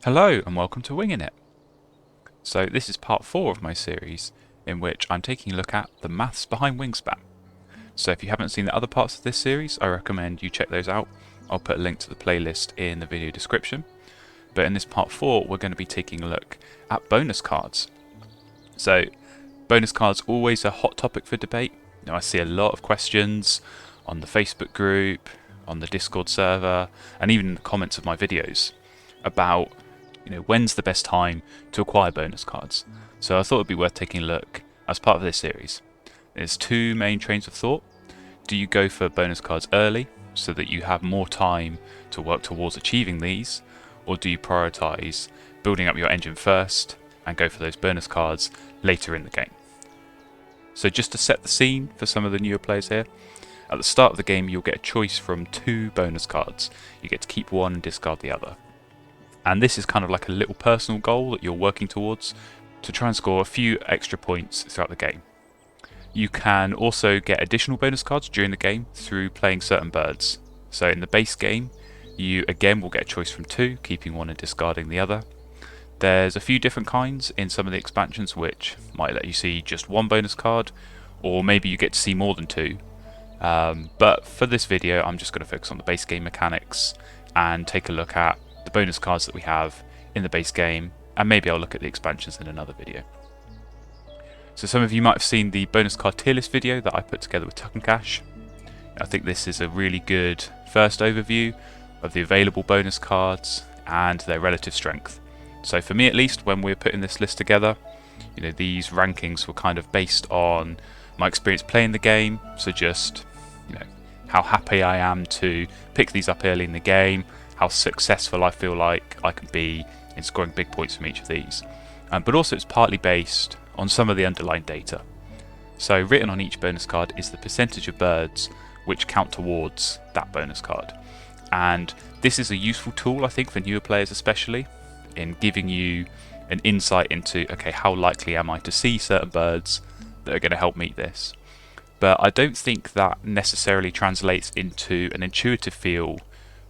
Hello and welcome to Wingin It. So this is part 4 of my series in which I'm taking a look at the maths behind Wingspan. So if you haven't seen the other parts of this series, I recommend you check those out. I'll put a link to the playlist in the video description. But in this part 4 we're going to be taking a look at bonus cards. So bonus cards always a hot topic for debate. You know, I see a lot of questions on the Facebook group, on the Discord server, and even in the comments of my videos about when's the best time to acquire bonus cards. So I thought it'd be worth taking a look as part of this series. There's two main trains of thought. Do you go for bonus cards early so that you have more time to work towards achieving these, or do you prioritize building up your engine first and go for those bonus cards later in the game? So just to set the scene for some of the newer players here, at the start of the game you'll get a choice from two bonus cards. You get to keep one and discard the other. And this is kind of like a little personal goal that you're working towards to try and score a few extra points throughout the game. You can also get additional bonus cards during the game through playing certain birds. So in the base game, you again will get a choice from two, keeping one and discarding the other. There's a few different kinds in some of the expansions which might let you see just one bonus card, or maybe you get to see more than two. But for this video, I'm just going to focus on the base game mechanics and take a look at the bonus cards that we have in the base game, and maybe I'll look at the expansions in another video. So some of you might have seen the bonus card tier list video that I put together with Tuck and Cash. I think this is a really good first overview of the available bonus cards and their relative strength. So for me at least, when we were putting this list together, these rankings were kind of based on my experience playing the game, so just how happy I am to pick these up early in the game, how successful I feel like I can be in scoring big points from each of these. But also it's partly based on some of the underlying data. So written on each bonus card is the percentage of birds which count towards that bonus card. And this is a useful tool, I think, for newer players especially, in giving you an insight into, okay, how likely am I to see certain birds that are going to help meet this. But I don't think that necessarily translates into an intuitive feel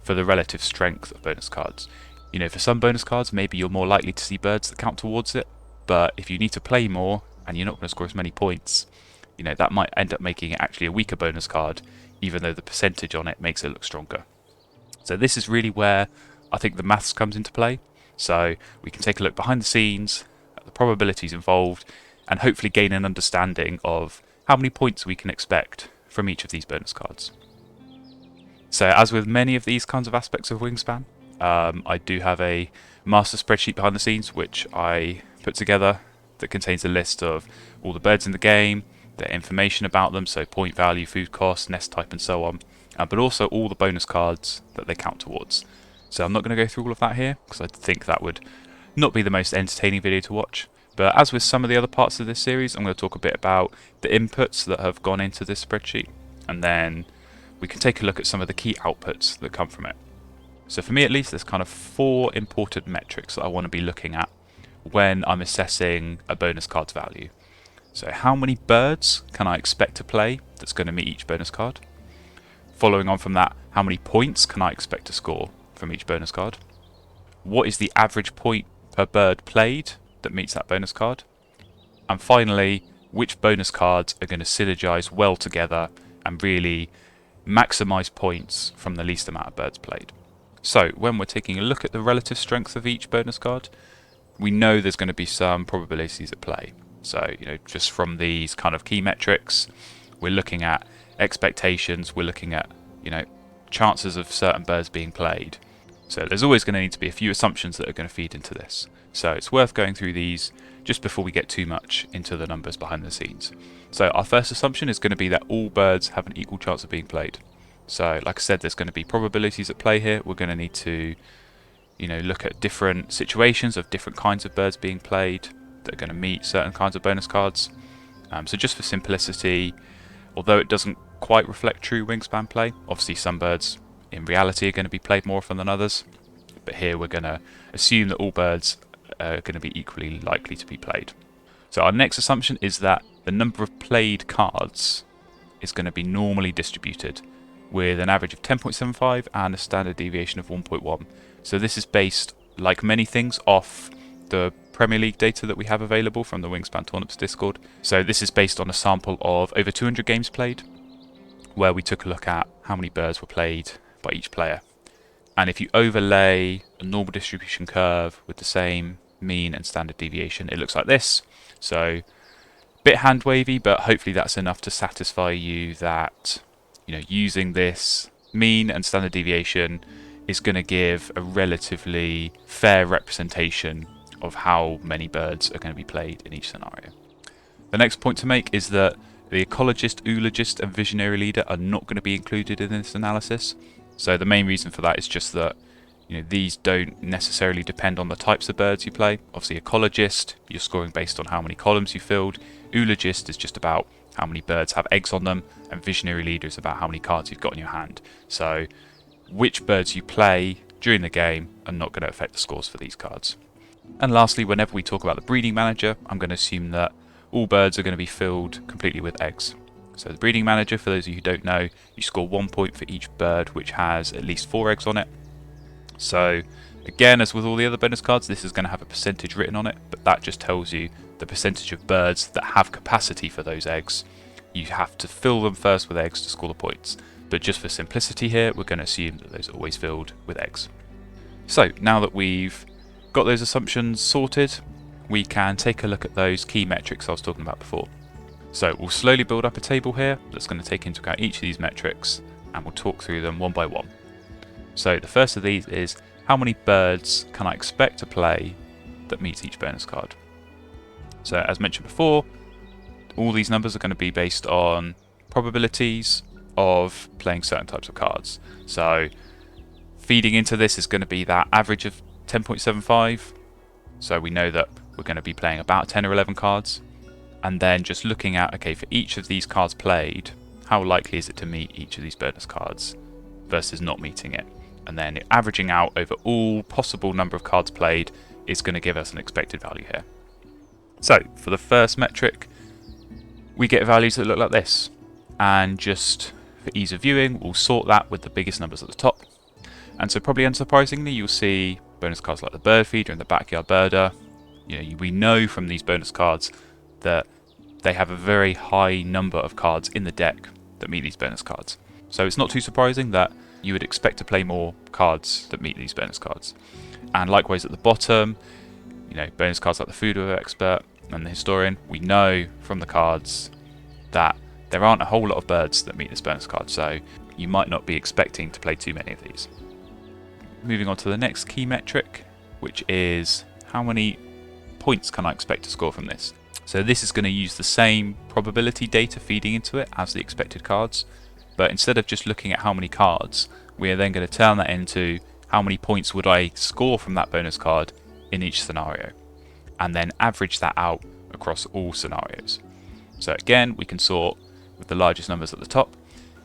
for the relative strength of bonus cards. For some bonus cards, maybe you're more likely to see birds that count towards it, but if you need to play more and you're not going to score as many points, that might end up making it actually a weaker bonus card, even though the percentage on it makes it look stronger. So this is really where I think the maths comes into play. So we can take a look behind the scenes at the probabilities involved and hopefully gain an understanding of how many points we can expect from each of these bonus cards. So as with many of these kinds of aspects of Wingspan, I do have a master spreadsheet behind the scenes which I put together that contains a list of all the birds in the game, their information about them, so point value, food cost, nest type and so on, but also all the bonus cards that they count towards. So I'm not going to go through all of that here because I think that would not be the most entertaining video to watch. But as with some of the other parts of this series, I'm going to talk a bit about the inputs that have gone into this spreadsheet, and then we can take a look at some of the key outputs that come from it. So for me at least, there's kind of 4 important metrics that I want to be looking at when I'm assessing a bonus card's value. So how many birds can I expect to play that's going to meet each bonus card? Following on from that, how many points can I expect to score from each bonus card? What is the average point per bird played that meets that bonus card? And finally, which bonus cards are going to synergize well together and really maximize points from the least amount of birds played? So when we're taking a look at the relative strength of each bonus card, we know there's going to be some probabilities at play. So just from these kind of key metrics, we're looking at expectations, we're looking at chances of certain birds being played. So there's always going to need to be a few assumptions that are going to feed into this. So it's worth going through these just before we get too much into the numbers behind the scenes. So our first assumption is going to be that all birds have an equal chance of being played. So like I said, there's going to be probabilities at play here. We're going to need to look at different situations of different kinds of birds being played that are going to meet certain kinds of bonus cards. So just for simplicity, although it doesn't quite reflect true Wingspan play, obviously some birds in reality are going to be played more often than others, but here we're going to assume that all birds are going to be equally likely to be played. So our next assumption is that the number of played cards is going to be normally distributed, with an average of 10.75 and a standard deviation of 1.1. So this is based like many things, off the Premier League data that we have available from the Wingspan Tournaments Discord. So this is based on a sample of over 200 games played, where we took a look at how many birds were played by each player. And if you overlay a normal distribution curve with the same mean and standard deviation, it looks like this. So a bit hand wavy, but hopefully that's enough to satisfy you that, you know, using this mean and standard deviation is going to give a relatively fair representation of how many birds are going to be played in each scenario. The next point to make is that the ecologist, oologist and visionary leader are not going to be included in this analysis. So the main reason for that is just that, you know, these don't necessarily depend on the types of birds you play. Obviously, ecologist, you're scoring based on how many columns you filled. Oologist is just about how many birds have eggs on them, and visionary leader is about how many cards you've got in your hand. So which birds you play during the game are not going to affect the scores for these cards. And lastly, whenever we talk about the breeding manager, I'm going to assume that all birds are going to be filled completely with eggs. So the breeding manager, for those of you who don't know, you score 1 point for each bird which has at least 4 eggs on it. So again, as with all the other bonus cards, this is going to have a percentage written on it, but that just tells you the percentage of birds that have capacity for those eggs. You have to fill them first with eggs to score the points. But just for simplicity here, we're going to assume that those are always filled with eggs. So now that we've got those assumptions sorted, we can take a look at those key metrics I was talking about before. So we'll slowly build up a table here that's going to take into account each of these metrics, and we'll talk through them one by one. So the first of these is, how many birds can I expect to play that meets each bonus card? So as mentioned before, all these numbers are going to be based on probabilities of playing certain types of cards. So feeding into this is going to be that average of 10.75. So we know that we're going to be playing about 10 or 11 cards. And then just looking at, okay, for each of these cards played, how likely is it to meet each of these bonus cards versus not meeting it? And then averaging out over all possible number of cards played is going to give us an expected value here. So for the first metric, we get values that look like this. And just for ease of viewing, we'll sort that with the biggest numbers at the top. And so probably unsurprisingly, you'll see bonus cards like the bird feeder and the backyard birder. You know, we know from these bonus cards that they have a very high number of cards in the deck that meet these bonus cards. So it's not too surprising that you would expect to play more cards that meet these bonus cards. And likewise at the bottom, you know, bonus cards like the food expert and the historian, we know from the cards that there aren't a whole lot of birds that meet this bonus card, so you might not be expecting to play too many of these. Moving on to the next key metric, which is how many points can I expect to score from this? So this is going to use the same probability data feeding into it as the expected cards, but instead of just looking at how many cards, we are then going to turn that into how many points would I score from that bonus card in each scenario, and then average that out across all scenarios. So again, we can sort with the largest numbers at the top,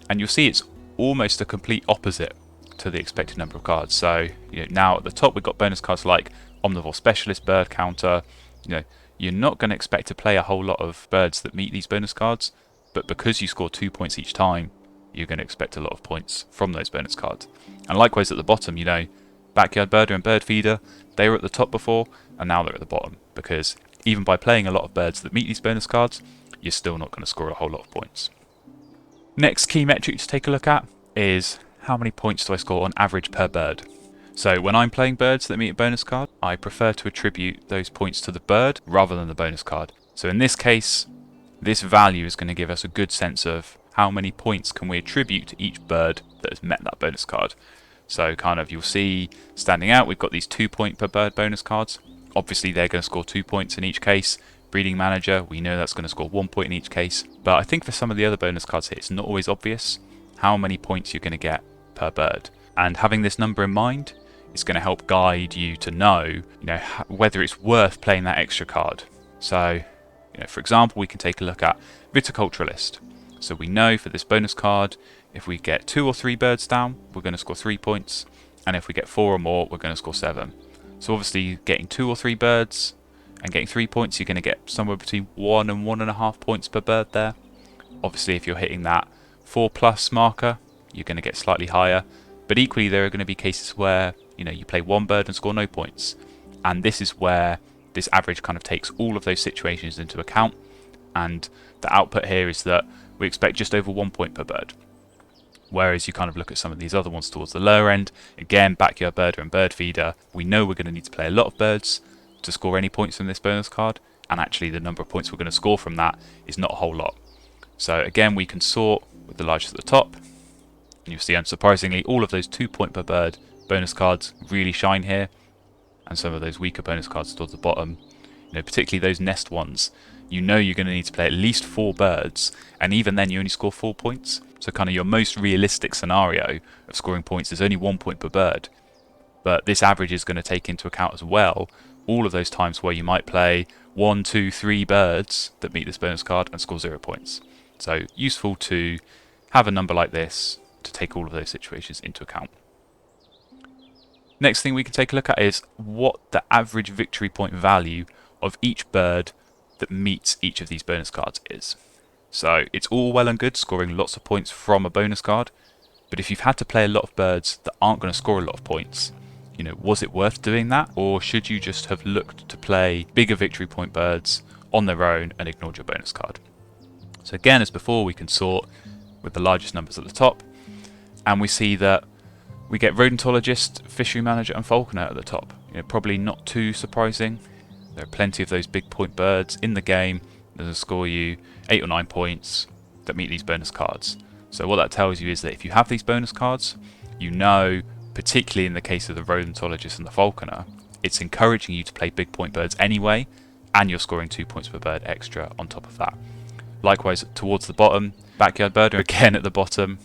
and you'll see it's almost a complete opposite to the expected number of cards. So you know, now at the top we've got bonus cards like Omnivore Specialist, Bird Counter. You know, you're not going to expect to play a whole lot of birds that meet these bonus cards, but because you score 2 points each time, you're going to expect a lot of points from those bonus cards. And likewise at the bottom, you know, Backyard Birder and Bird Feeder, they were at the top before, and now they're at the bottom, because even by playing a lot of birds that meet these bonus cards, you're still not going to score a whole lot of points. Next key metric to take a look at is how many points do I score on average per bird. So when I'm playing birds that meet a bonus card, I prefer to attribute those points to the bird rather than the bonus card. So in this case, this value is going to give us a good sense of how many points can we attribute to each bird that has met that bonus card. So kind of, you'll see standing out, we've got these 2 point per bird bonus cards. Obviously they're going to score 2 points in each case. Breeding Manager, we know that's going to score 1 point in each case. But I think for some of the other bonus cards here, it's not always obvious how many points you're going to get per bird. And having this number in mind is going to help guide you to know, whether it's worth playing that extra card. So, for example, we can take a look at Viticulturalist. So we know for this bonus card, if we get 2 or 3 birds down, we're going to score 3 points. And if we get 4 or more, we're going to score 7. So obviously getting 2 or 3 birds and getting 3 points, you're going to get somewhere between 1 and 1.5 points per bird there. Obviously if you're hitting that 4+ marker, you're going to get slightly higher. But equally there are going to be cases where You know, you play one bird and score no points. And this is where this average kind of takes all of those situations into account, and the output here is that we expect just over 1 point per bird. Whereas you kind of look at some of these other ones towards the lower end, again, backyard birder and bird feeder, we know we're going to need to play a lot of birds to score any points from this bonus card, and actually the number of points we're going to score from that is not a whole lot. So again, we can sort with the largest at the top, and you'll see unsurprisingly all of those 2 point per bird bonus cards really shine here, and some of those weaker bonus cards towards the bottom, you know, particularly those nest ones, you know you're going to need to play at least 4 birds, and even then you only score 4 points. So kind of your most realistic scenario of scoring points is only 1 point per bird. But this average is going to take into account as well all of those times where you might play 1, 2, 3 birds that meet this bonus card and score 0 points. So useful to have a number like this to take all of those situations into account. Next thing we can take a look at is what the average victory point value of each bird that meets each of these bonus cards is. So it's all well and good scoring lots of points from a bonus card, but if you've had to play a lot of birds that aren't going to score a lot of points, you know, was it worth doing that, or should you just have looked to play bigger victory point birds on their own and ignored your bonus card? So again, as before, we can sort with the largest numbers at the top, and we see that we get Rodentologist, Fishery Manager and Falconer at the top. You know, probably not too surprising. There are plenty of those big point birds in the game that will score you 8 or 9 points that meet these bonus cards. So what that tells you is that if you have these bonus cards, you know, particularly in the case of the Rodentologist and the Falconer, it's encouraging you to play big point birds anyway, and you're scoring 2 points per bird extra on top of that. Likewise, towards the bottom, Backyard Birder again at the bottom.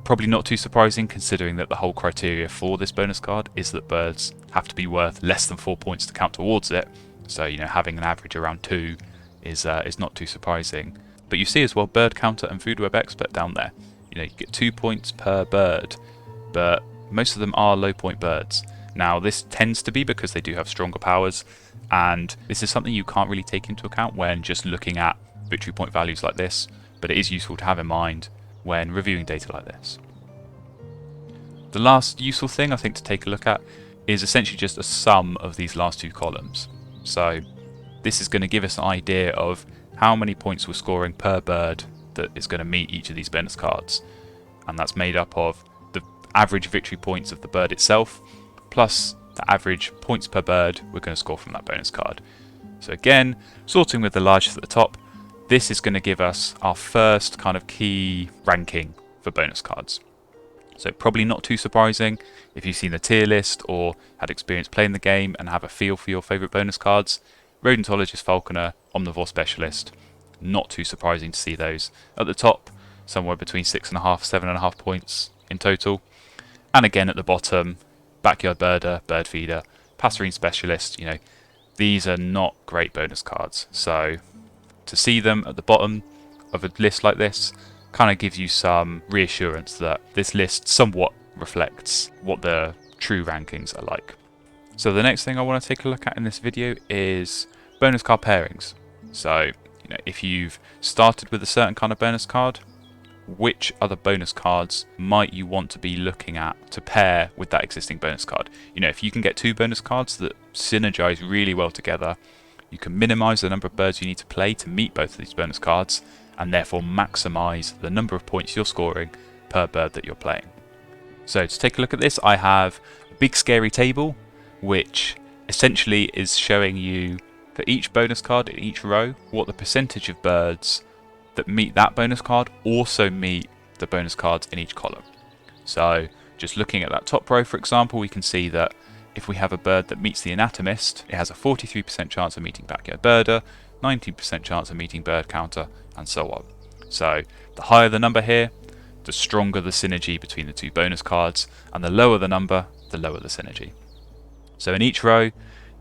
Probably not too surprising considering that the whole criteria for this bonus card is that birds have to be worth less than 4 points to count towards it. So, you know, having an average around 2 is not too surprising. But you see as well Bird Counter and Food Web Expert down there. You know, you get 2 points per bird, but most of them are low point birds. Now, this tends to be because they do have stronger powers, and this is something you can't really take into account when just looking at victory point values like this, but it is useful to have in mind when reviewing data like this. The last useful thing I think to take a look at is essentially just a sum of these last 2 columns. So this is going to give us an idea of how many points we're scoring per bird that is going to meet each of these bonus cards, and that's made up of the average victory points of the bird itself plus the average points per bird we're going to score from that bonus card. So again, sorting with the largest at the top, this is going to give us our first kind of key ranking for bonus cards. So probably not too surprising if you've seen the tier list or had experience playing the game and have a feel for your favourite bonus cards. Rodentologist, Falconer, Omnivore Specialist, not too surprising to see those at the top, somewhere between 6.5, 7.5 points in total. And again at the bottom, Backyard Birder, Bird Feeder, Passerine Specialist, you know, these are not great bonus cards. So to see them at the bottom of a list like this kind of gives you some reassurance that this list somewhat reflects what the true rankings are like. So the next thing I want to take a look at in this video is bonus card pairings. So, you know, if you've started with a certain kind of bonus card, which other bonus cards might you want to be looking at to pair with that existing bonus card? You know, if you can get 2 bonus cards that synergize really well together, you can minimize the number of birds you need to play to meet both of these bonus cards, and therefore maximize the number of points you're scoring per bird that you're playing. So to take a look at this, I have a big scary table which essentially is showing you for each bonus card in each row what the percentage of birds that meet that bonus card also meet the bonus cards in each column. So just looking at that top row, for example, we can see that if we have a bird that meets the anatomist, it has a 43% chance of meeting Backyard Birder, 19% chance of meeting Bird Counter, and so on. So the higher the number here, the stronger the synergy between the 2 bonus cards, and the lower the number, the lower the synergy. So in each row,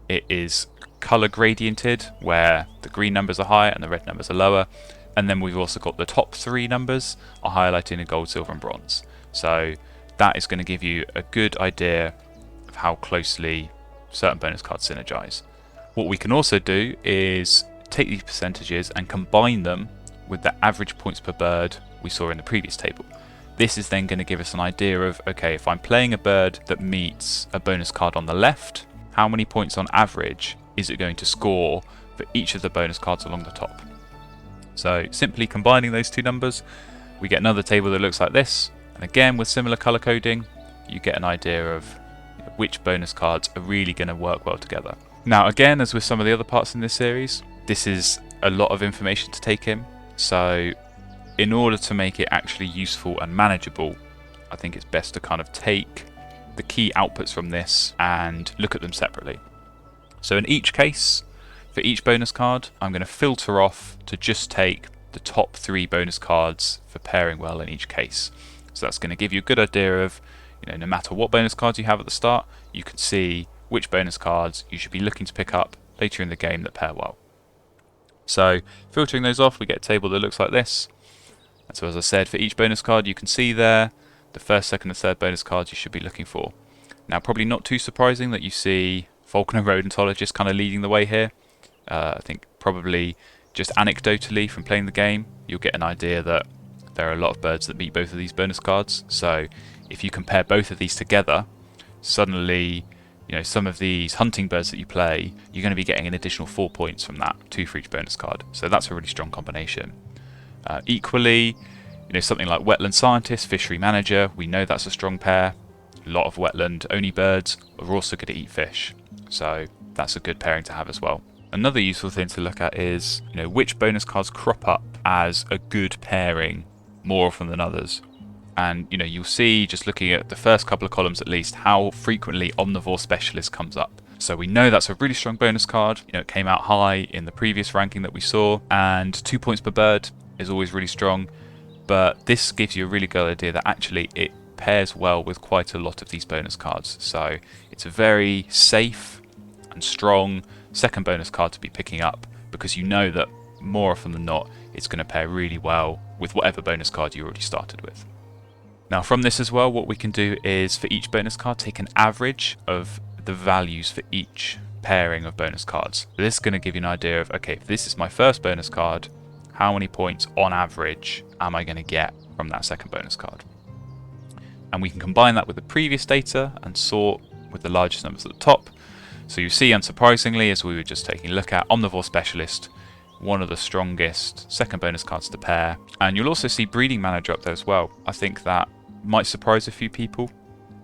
it is color gradiented, where the green numbers are higher and the red numbers are lower, and then we've also got the top 3 numbers are highlighted in gold, silver and bronze. So that is going to give you a good idea of how closely certain bonus cards synergize. What we can also do is take these percentages and combine them with the average points per bird we saw in the previous table. This is then going to give us an idea of, okay, if I'm playing a bird that meets a bonus card on the left, how many points on average is it going to score for each of the bonus cards along the top? So simply combining those two numbers, we get another table that looks like this. And again, with similar color coding, you get an idea of which bonus cards are really going to work well together. Now again, as with some of the other parts in this series, this is a lot of information to take in. So in order to make it actually useful and manageable, I think it's best to kind of take the key outputs from this and look at them separately. So in each case, for each bonus card, I'm going to filter off to just take the top 3 bonus cards for pairing well in each case. So that's going to give you a good idea of, no matter what bonus cards you have at the start, you can see which bonus cards you should be looking to pick up later in the game that pair well. So filtering those off, we get a table that looks like this. And so as I said, for each bonus card you can see there the first, second and third bonus cards you should be looking for. Now probably not too surprising that you see Falconer Rodentologist kind of leading the way here. I think probably just anecdotally from playing the game, you'll get an idea that there are a lot of birds that meet both of these bonus cards. So if you compare both of these together, suddenly some of these hunting birds that you play, you're going to be getting an additional 4 points from that, 2 for each bonus card. So that's a really strong combination. Equally, something like Wetland Scientist, Fishery Manager, we know that's a strong pair. A lot of wetland only birds are also going to eat fish, so that's a good pairing to have as well. Another useful thing to look at is which bonus cards crop up as a good pairing more often than others. And you'll see, just looking at the first couple of columns at least, how frequently Omnivore Specialist comes up. So we know that's a really strong bonus card. It came out high in the previous ranking that we saw, and 2 points per bird is always really strong. But this gives you a really good idea that actually it pairs well with quite a lot of these bonus cards. So it's a very safe and strong second bonus card to be picking up, because you know that more often than not it's going to pair really well with whatever bonus card you already started with. Now from this as well, what we can do is for each bonus card take an average of the values for each pairing of bonus cards. This is going to give you an idea of, okay, if this is my first bonus card, how many points on average am I going to get from that second bonus card? And we can combine that with the previous data and sort with the largest numbers at the top. So you see, unsurprisingly, as we were just taking a look at, Omnivore Specialist, one of the strongest second bonus cards to pair. And you'll also see Breeding Manager up there as well. I think that might surprise a few people.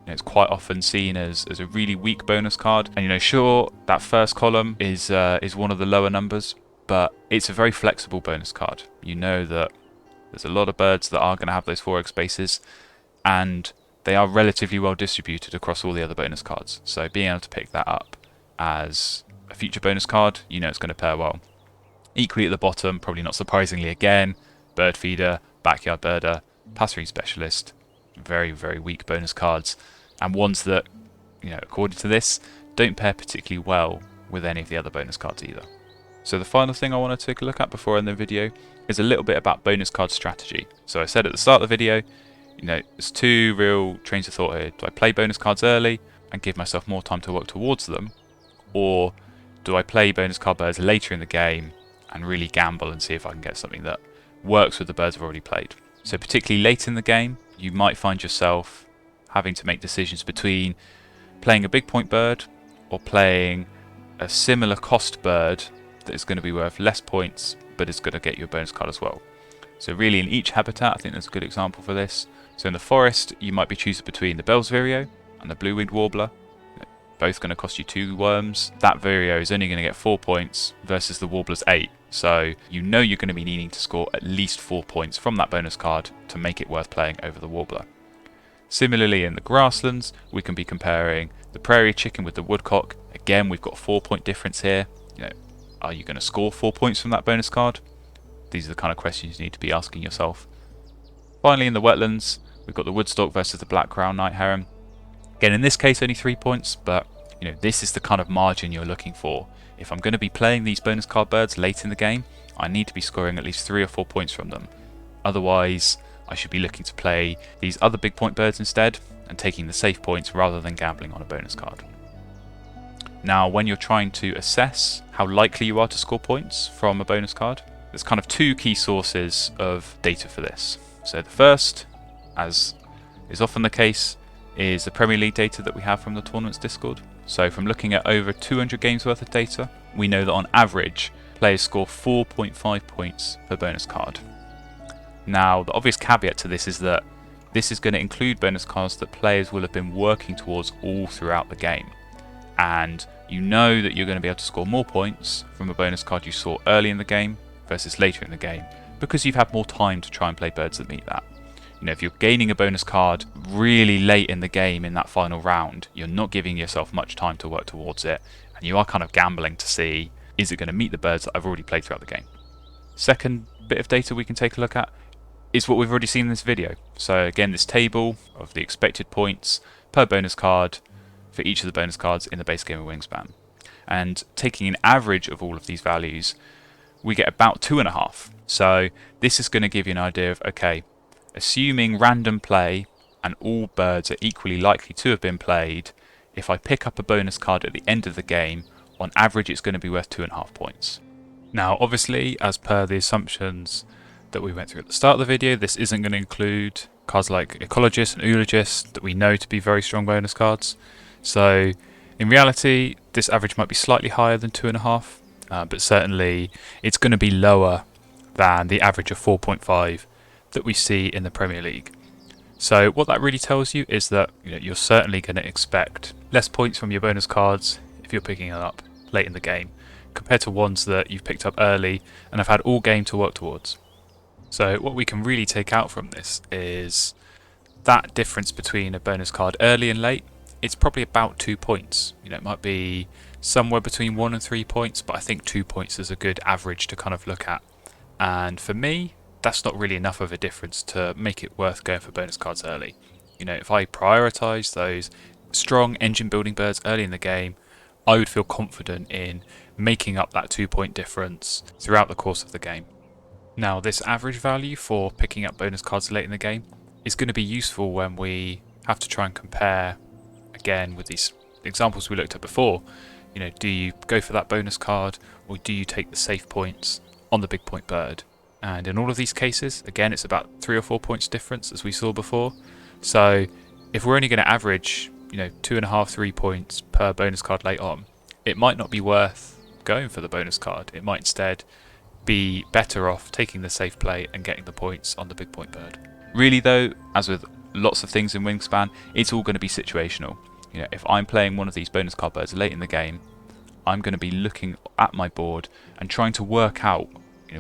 It's quite often seen as a really weak bonus card. And sure, that first column is one of the lower numbers, but it's a very flexible bonus card. You know that there's a lot of birds that are going to have those 4 egg spaces, and they are relatively well distributed across all the other bonus cards. So being able to pick that up as a future bonus card, it's going to pair well. Equally at the bottom, probably not surprisingly again, Bird Feeder, Backyard Birder, Passerine Specialist, very, very weak bonus cards, and ones that, according to this, don't pair particularly well with any of the other bonus cards either. So the final thing I want to take a look at before I end the video is a little bit about bonus card strategy. So I said at the start of the video, there's 2 real trains of thought here. Do I play bonus cards early and give myself more time to work towards them? Or do I play bonus card birds later in the game and really gamble and see if I can get something that works with the birds I've already played? So particularly late in the game, you might find yourself having to make decisions between playing a big point bird or playing a similar cost bird that is going to be worth less points but is going to get you a bonus card as well. So really in each habitat, I think there's a good example for this. So in the forest, you might be choosing between the Bell's Vireo and the Blue-winged Warbler. Both going to cost you 2 worms. That Vireo is only going to get 4 points versus the Warbler's 8. So you're going to be needing to score at least 4 points from that bonus card to make it worth playing over the Warbler. Similarly in the grasslands, we can be comparing the Prairie Chicken with the Woodcock. Again, we've got a 4-point difference here. Are you going to score 4 points from that bonus card? These are the kind of questions you need to be asking yourself. Finally, in the wetlands, we've got the Woodstock versus the Black Crown Night Heron. Again, in this case, only 3 points, but this is the kind of margin you're looking for. If I'm going to be playing these bonus card birds late in the game, I need to be scoring at least 3 or 4 points from them. Otherwise, I should be looking to play these other big point birds instead and taking the safe points rather than gambling on a bonus card. Now, when you're trying to assess how likely you are to score points from a bonus card, there's kind of 2 key sources of data for this. So the first as is often the case, is the Premier League data that we have from the tournaments Discord. So from looking at over 200 games worth of data, we know that on average, players score 4.5 points per bonus card. Now, the obvious caveat to this is that this is going to include bonus cards that players will have been working towards all throughout the game. And you know that you're going to be able to score more points from a bonus card you saw early in the game versus later in the game, because you've had more time to try and play birds that meet that. You know, if you're gaining a bonus card really late in the game in that final round, you're not giving yourself much time to work towards it, and you are kind of gambling to see, is it going to meet the birds that I've already played throughout the game. Second bit of data we can take a look at is what we've already seen in this video. So again, this table of the expected points per bonus card for each of the bonus cards in the base game of Wingspan. And taking an average of all of these values, we get about 2.5. So this is going to give you an idea of, okay, assuming random play and all birds are equally likely to have been played, if I pick up a bonus card at the end of the game, on average it's going to be worth 2.5 points. Now obviously, as per the assumptions that we went through at the start of the video, this isn't going to include cards like Ecologist and Oologist that we know to be very strong bonus cards. So in reality, this average might be slightly higher than 2.5, but certainly it's going to be lower than the average of 4.5 that we see in the Premier League. So what that really tells you is that you're certainly going to expect less points from your bonus cards if you're picking them up late in the game, compared to ones that you've picked up early and have had all game to work towards. So what we can really take out from this is that difference between a bonus card early and late. It's probably about 2 points. It might be somewhere between 1 and 3 points, but I think 2 points is a good average to kind of look at. And for me, that's not really enough of a difference to make it worth going for bonus cards early. If I prioritise those strong engine building birds early in the game, I would feel confident in making up that 2 point difference throughout the course of the game. Now, this average value for picking up bonus cards late in the game is going to be useful when we have to try and compare again with these examples we looked at before. Do you go for that bonus card, or do you take the safe points on the big point bird? And in all of these cases, again, it's about 3 or 4 points difference, as we saw before. So if we're only going to average 2.5, 3 points per bonus card late on, it might not be worth going for the bonus card. It might instead be better off taking the safe play and getting the points on the big point bird. Really though, as with lots of things in Wingspan, it's all going to be situational. If I'm playing one of these bonus card birds late in the game, I'm going to be looking at my board and trying to work out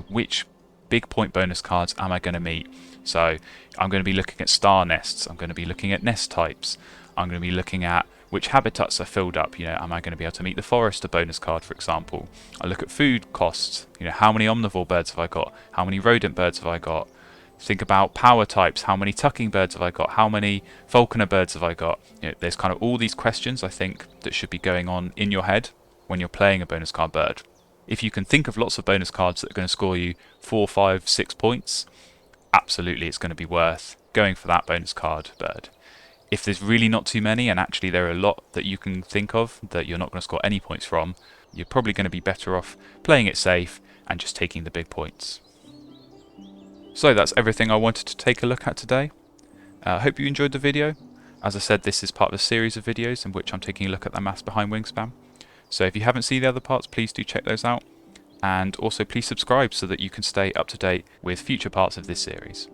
which big point bonus cards am I going to meet. So I'm going to be looking at star nests, I'm going to be looking at nest types, I'm going to be looking at which habitats are filled up. Am I going to be able to meet the forester bonus card, for example? I look at food costs. How many omnivore birds have I got? How many rodent birds have I got? Think about power types. How many tucking birds have I got? How many falconer birds have I got? There's kind of all these questions I think that should be going on in your head when you're playing a bonus card bird. If you can think of lots of bonus cards that are going to score you 4, 5, 6 points, absolutely it's going to be worth going for that bonus card bird. If there's really not too many, and actually there are a lot that you can think of that you're not going to score any points from, you're probably going to be better off playing it safe and just taking the big points. So that's everything I wanted to take a look at today. I hope you enjoyed the video. As I said, this is part of a series of videos in which I'm taking a look at the maths behind Wingspan. So if you haven't seen the other parts, please do check those out. And also please subscribe so that you can stay up to date with future parts of this series.